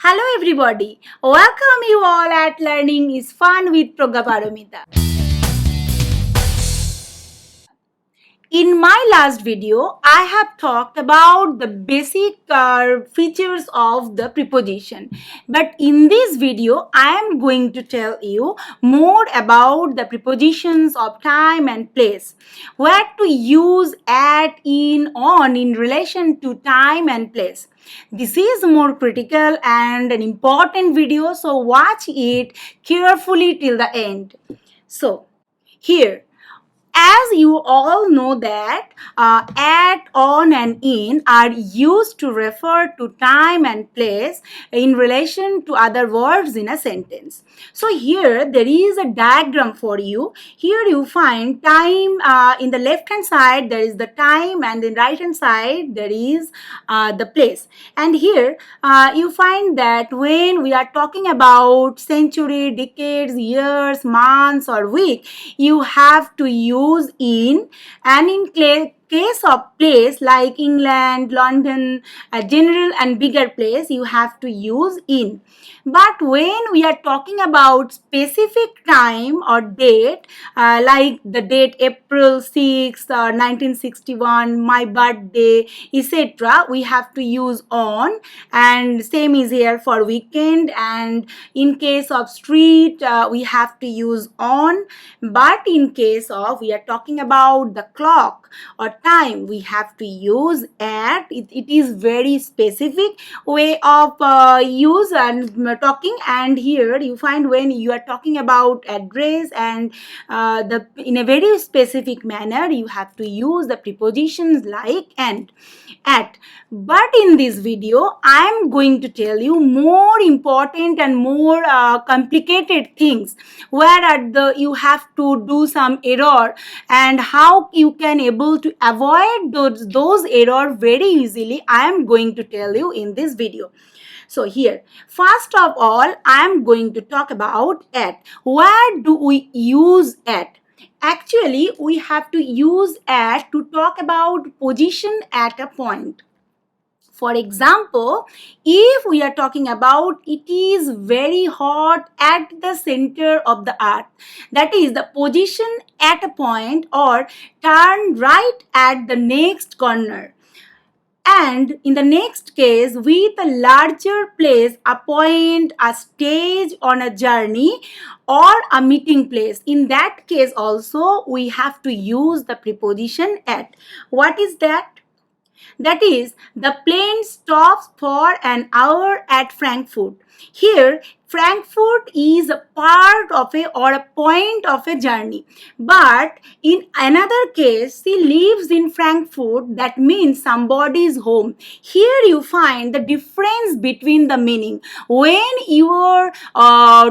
Hello everybody, welcome you all at Learning is Fun with Pragaparamita. In my last video, I have talked about the basic features of the preposition. But in this video, I am going to tell you more about the prepositions of time and place. Where to use at, in, on in relation to time and place. This is more critical and an important video, so watch it carefully till the end. So, here as you all know that at, on and in are used to refer to time and place in relation to other words in a sentence. So here there is a diagram for you. Here you find time in the left hand side there is the time and in right hand side there is the place. And here you find that when we are talking about century, decades, years, months or week, you have to use in, and in case of place like England, London, a general and bigger place, you have to use in. But when we are talking about specific time or date, like the date April 6th or 1961, my birthday, etc., we have to use on, and same is here for weekend. And in case of street, we have to use on. But in case of we are talking about the clock or time, we have to use at. It is very specific way of use and talking. And here you find when you are talking about address and the in a very specific manner, you have to use the prepositions like and, at. But in this video, I am going to tell you more important and more complicated things where at the you have to do some error and how you can able to avoid those error very easily. I am going to tell you in this video. So here, first of all, I am going to talk about at. Where do we use at? Actually, we have to use at to talk about position at a point. For example, if we are talking about it is very hot at the center of the earth, that is the position at a point, or turn right at the next corner. And in the next case, with a larger place, a point, a stage on a journey, or a meeting place. In that case also, we have to use the preposition at. What is that? That is, the plane stops for an hour at Frankfurt. Here, Frankfurt is a part of a or a point of a journey. But in another case, she lives in Frankfurt. That means somebody's home. Here you find the difference between the meaning. When you are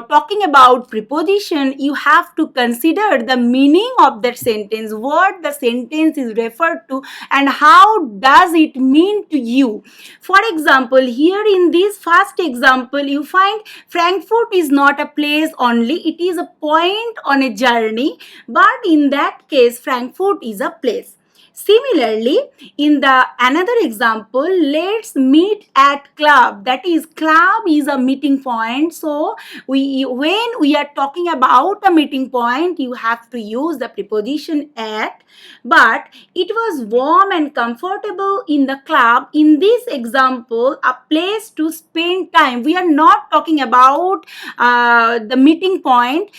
talking about preposition, you have to consider the meaning of that sentence, what the sentence is referred to, and how does it mean to you. For example, here in this first example, you find Frankfurt is not a place only, it is a point on a journey, but in that case, Frankfurt is a place. Similarly, in the another example, let's meet at club. That is, club is a meeting point. So when we are talking about a meeting point, you have to use the preposition at. But it was warm and comfortable in the club. In this example, a place to spend time. We are not talking about the meeting point.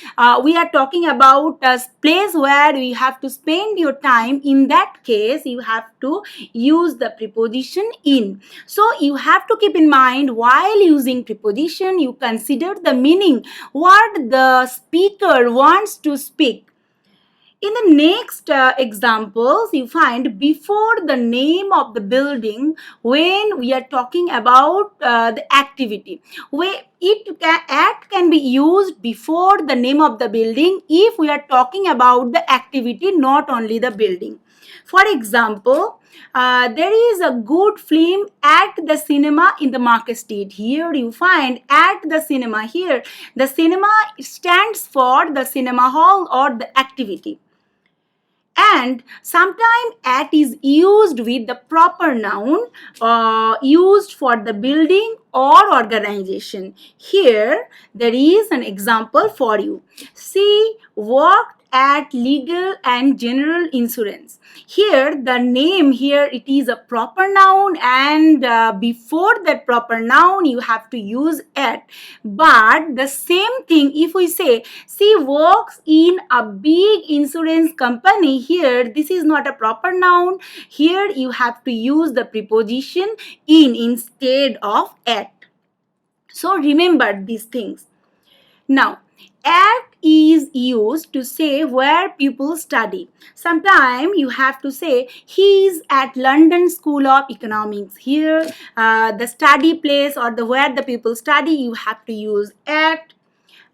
We are talking about a place where we have to spend your time. In that case, you have to use the preposition in. So you have to keep in mind, while using preposition, you consider the meaning, what the speaker wants to speak. In the next examples, you find before the name of the building when we are talking about the activity. At can be used before the name of the building if we are talking about the activity, not only the building. For example, there is a good film at the cinema in the Market Street. Here you find at the cinema. Here the cinema stands for the cinema hall or the activity. And sometimes at is used with the proper noun used for the building or organization. Here there is an example for you. She worked at Legal and General Insurance. Here the name, here it is a proper noun, and before that proper noun you have to use at. But the same thing if we say she works in a big insurance company, here this is not a proper noun. Here you have to use the preposition in instead of at. So remember these things. Now, at is used to say where people study. Sometimes you have to say he is at London School of Economics. Here, the study place or the where the people study, you have to use at.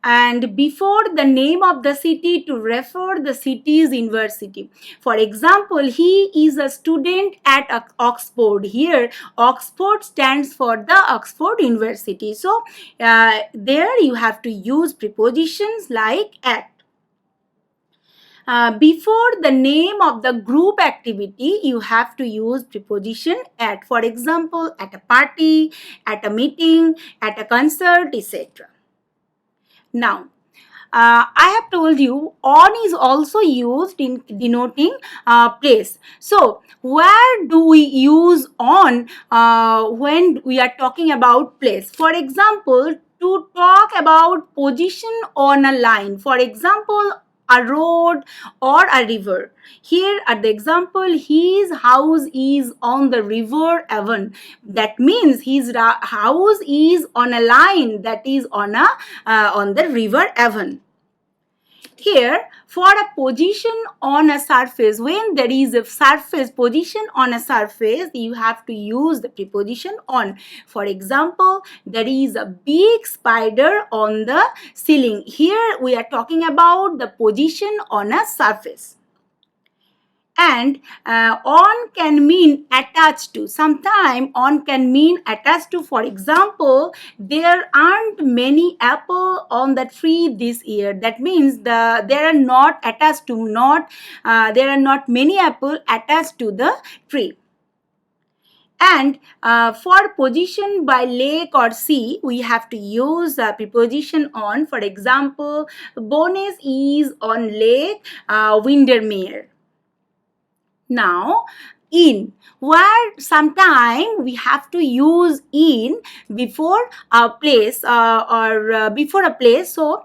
And before the name of the city to refer the city's university. For example, he is a student at Oxford. Here, Oxford stands for the Oxford University. So, there you have to use prepositions like at. Before the name of the group activity, you have to use preposition at. For example, at a party, at a meeting, at a concert, etc. Now, I have told you on is also used in denoting place. So, where do we use on when we are talking about place? For example, to talk about position on a line. For example, a road or a river. Here at the example, his house is on the river Avon. That means his house is on a line that is on the river Avon. Here, for a position on a surface, when there is a surface position on a surface, you have to use the preposition on. For example, there is a big spider on the ceiling. Here we are talking about the position on a surface. And on can mean attached to. Sometimes on can mean attached to. For example, there aren't many apple on the tree this year. That means there are not attached to, there are not many apple attached to the tree. And for position by lake or sea, we have to use preposition on. For example, Bowness is on Lake Windermere. Now, in, where sometime we have to use in before a place or before a place. So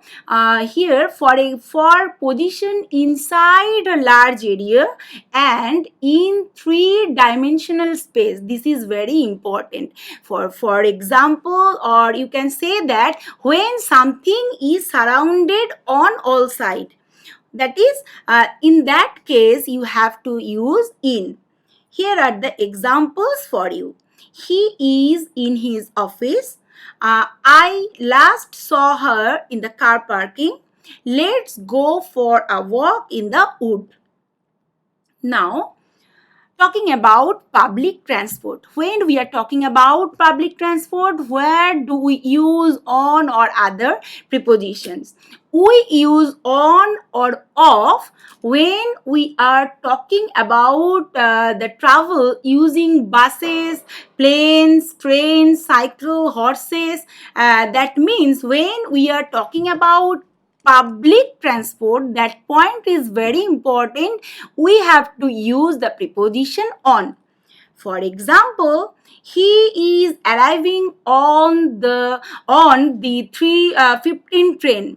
here for position inside a large area and in three-dimensional space, this is very important. For example, or you can say that when something is surrounded on all sides. That is, in that case, you have to use in. Here are the examples for you. He is in his office. I last saw her in the car parking. Let's go for a walk in the wood. Now, talking about public transport. When we are talking about public transport, where do we use on or other prepositions? We use on or off when we are talking about the travel using buses, planes, trains, cycle, horses. That means when we are talking about public transport, that point is very important. We have to use the preposition on. For example, he is arriving on the 3:15 train.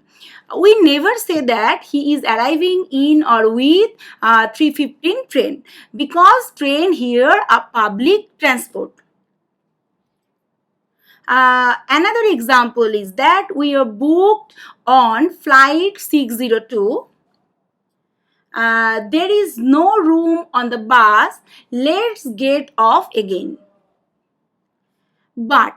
We never say that he is arriving in or with 3:15 train, because train here are public transport. Another example is that we are booked on flight 602. There is no room on the bus. Let's get off again. But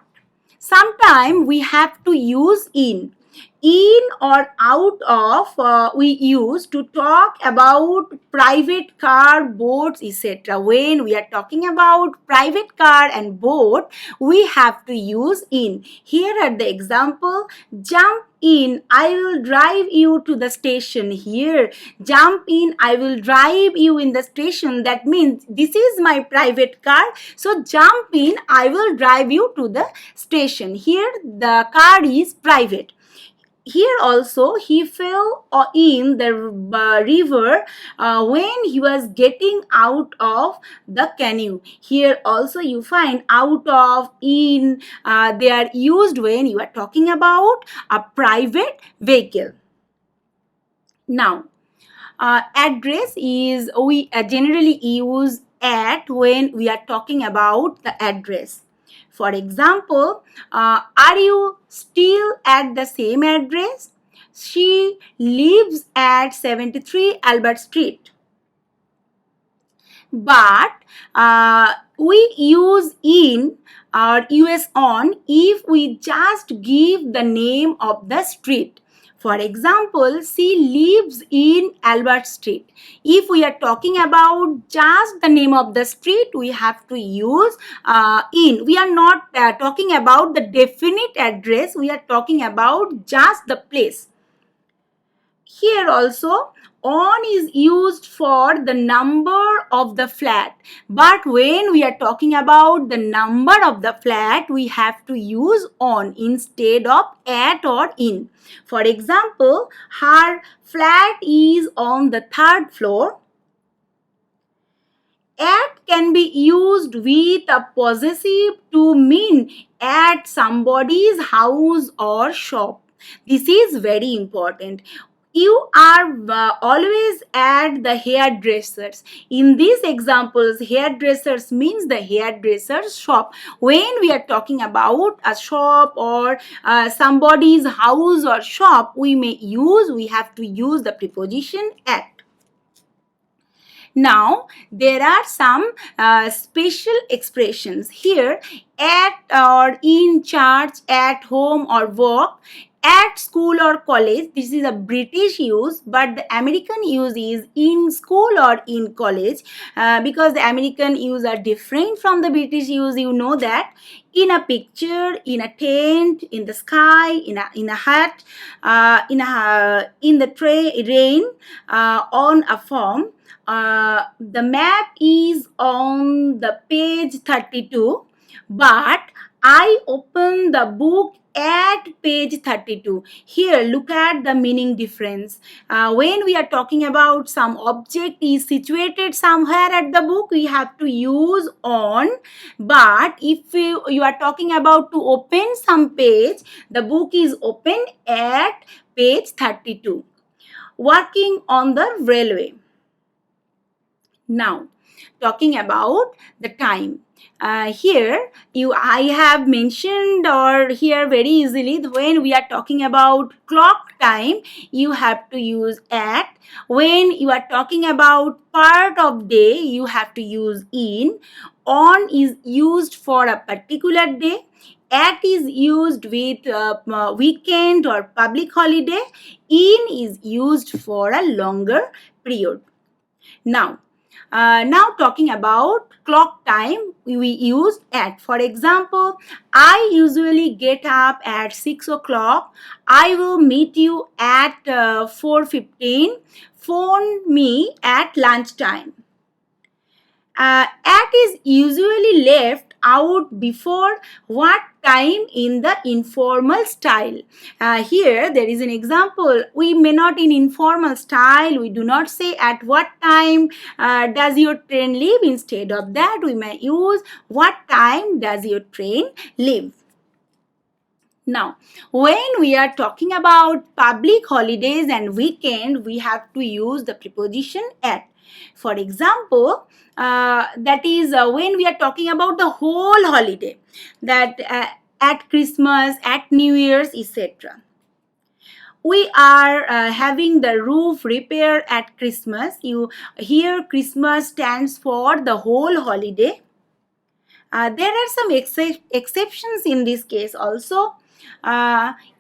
sometimes we have to use in. In or out of we use to talk about private car, boats, etc. When we are talking about private car and boat, we have to use in. Here are the example: jump in, I will drive you to the station. Here, jump in, I will drive you in the station. That means this is my private car, so jump in, I will drive you to the station. Here the car is private. Here also he fell in the river when he was getting out of the canoe. Here also you find out of, in, they are used when you are talking about a private vehicle. Now, address is, we generally use at when we are talking about the address. For example, are you still at the same address? She lives at 73 Albert Street. But we use in or us on if we just give the name of the street. For example, she lives in Albert Street. If we are talking about just the name of the street, we have to use in. We are not talking about the definite address. We are talking about just the place. Here also, on is used for the number of the flat. But when we are talking about the number of the flat, we have to use on instead of at or in. For example, her flat is on the 3rd floor. At can be used with a possessive to mean at somebody's house or shop. This is very important. You are always at the hairdressers. In these examples, hairdressers means the hairdresser's shop. When we are talking about a shop or somebody's house or shop, we have to use the preposition at. Now, there are some special expressions here: at or in church, at home or work, at school or college. This is a British use, but the American use is in school or in college, because the American use are different from the British use. You know that. In a picture, in a tent, in the sky, in a hut, in the rain, on a farm. The map is on the page 32, but I open the book at page 32. Here, look at the meaning difference. When we are talking about some object is situated somewhere at the book, we have to use on. But if you are talking about to open some page, the book is open at page 32. Working on the railway. Now, talking about the time. Here, I have mentioned or here very easily, when we are talking about clock time, you have to use at. When you are talking about part of day, you have to use in. On is used for a particular day. At is used with weekend or public holiday. In is used for a longer period. Now talking about clock time, we use at. For example, I usually get up at 6 o'clock. I will meet you at 4:15. Phone me at lunchtime. At is usually left out before what time in the informal style. Here there is an example. We may not in informal style, we do not say at what time does your train leave. Instead of that, we may use what time does your train leave. Now, when we are talking about public holidays and weekend, we have to use the preposition at. For example, that is when we are talking about the whole holiday, that at Christmas, at New Year's, etc. We are having the roof repair at Christmas. Here Christmas stands for the whole holiday. There are some exceptions in this case also.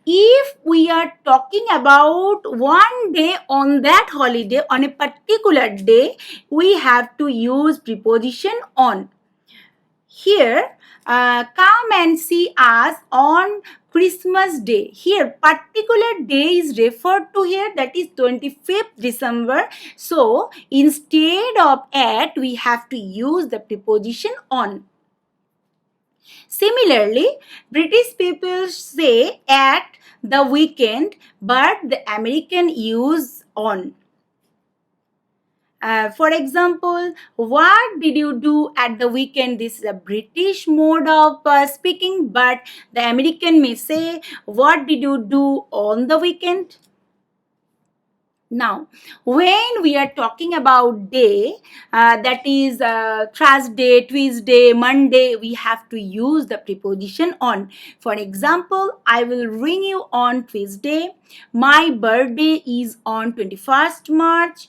If we are talking about one day on that holiday, on a particular day, we have to use preposition on. Here, come and see us on Christmas Day. Here, particular day is referred to here, that is 25th December. So, instead of at, we have to use the preposition on. Similarly, British people say at the weekend, but the American use on. For example, what did you do at the weekend? This is a British mode of speaking, but the American may say, what did you do on the weekend? Now, when we are talking about day, that is Thursday, Tuesday, Monday, we have to use the preposition on. For example, I will ring you on Tuesday. My birthday is on 21st March.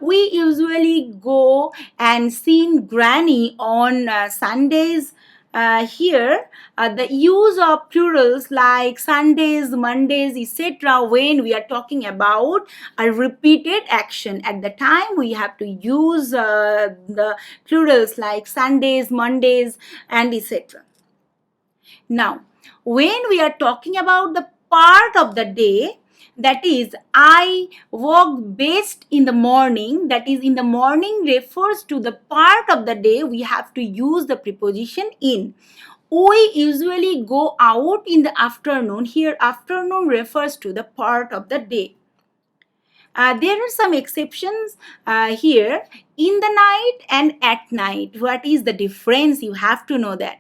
We usually go and see Granny on Sundays. Here, the use of plurals like Sundays, Mondays, etc. when we are talking about a repeated action. At the time, we have to use the plurals like Sundays, Mondays, and etc. Now, when we are talking about the part of the day, that is, I work best in the morning, that is, in the morning refers to the part of the day, we have to use the preposition in. We usually go out in the afternoon. Here, afternoon refers to the part of the day. There are some exceptions here. In the night and at night. What is the difference? You have to know that.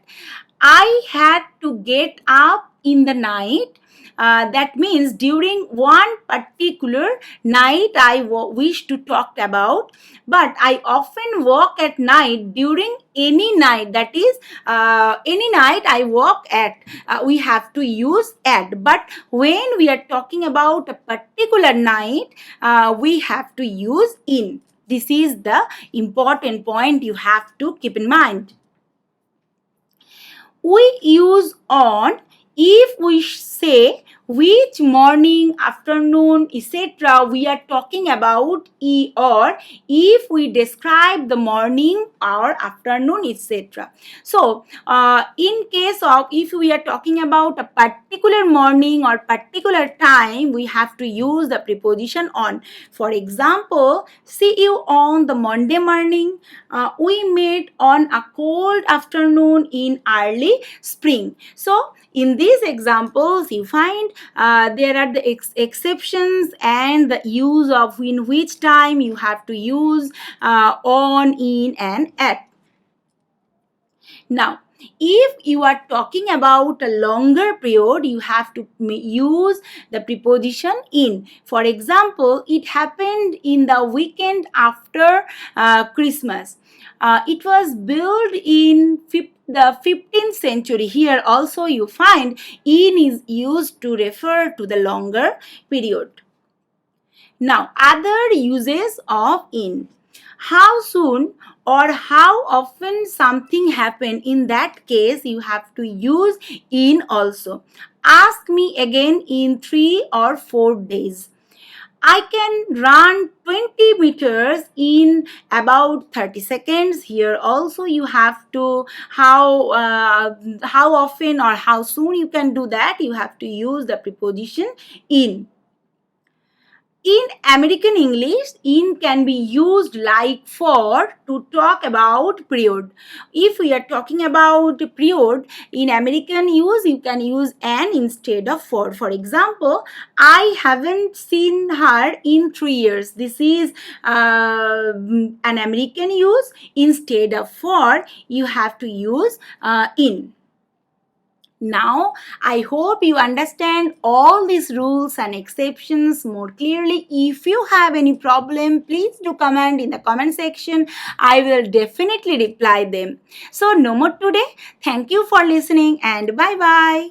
I had to get up in the night. That means during one particular night I wish to talk about, but I often walk at night during any night, that is any night I walk at, we have to use at. But when we are talking about a particular night, we have to use in. This is the important point you have to keep in mind. We use on if we say which morning, afternoon, etc. we are talking about, or if we describe the morning or afternoon, etc. So, in case of if we are talking about a particular morning or particular time, we have to use the preposition on. For example, see you on the Monday morning. We met on a cold afternoon in early spring. So, in these examples, you find there are the exceptions and the use of in which time you have to use on, in, and at. Now, if you are talking about a longer period, you have to use the preposition in. For example, it happened in the weekend after Christmas. It was built in the 15th century. Here also you find in is used to refer to the longer period. Now, other uses of in. How soon or how often something happened, in that case you have to use in also. Ask me again in 3 or 4 days. I can run 20 meters in about 30 seconds. Here also you have to, how often or how soon you can do that, you have to use the preposition in. In American English, in can be used like for to talk about period. If we are talking about period, in American use, you can use an instead of for. For example, I haven't seen her in 3 years. This is an American use. Instead of for, you have to use in. Now, I hope you understand all these rules and exceptions more clearly. If you have any problem, please do comment in the comment section. I will definitely reply them. So, no more today. Thank you for listening and bye-bye.